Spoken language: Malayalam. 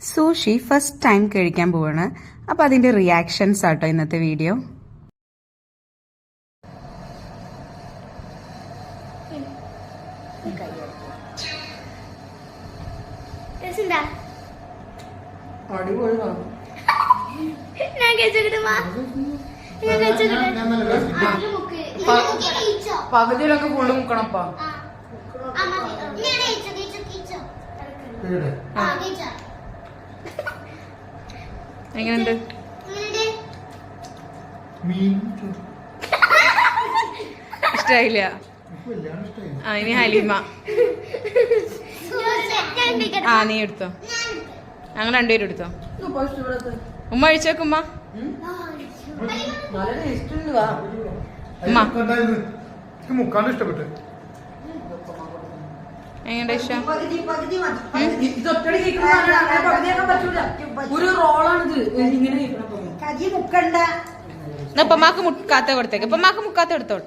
സൂഷി ഫസ്റ്റ് ടൈം കഴിക്കാൻ പോവാണ്. അപ്പൊ അതിന്റെ റിയാക്ഷൻസ് ആട്ടോ ഇന്നത്തെ വീഡിയോ. പകുതിയിലൊക്കെ ഫുള്ള് മുക്കണപ്പാ. എങ്ങനെയുണ്ട്? ഇഷ്ടായില്ല? ഇനി ഹലീമ. നീ എടുത്തോ, ഞങ്ങൾ രണ്ടുപേരും എടുത്തോ. ഉമ്മ കഴിച്ചേക്ക്. ഉമ്മ മുക്കാണ്ട് ഇഷ്ടപ്പെട്ടു. എങ്ങനെ ഇഷ്ടം? ഒരു റോളാണിത്. ഉപ്പമാക്ക് മുക്കാത്ത കൊടുത്തേക്ക്. ഉപ്പമാക്ക് മുക്കാത്ത എടുത്തോളൂ.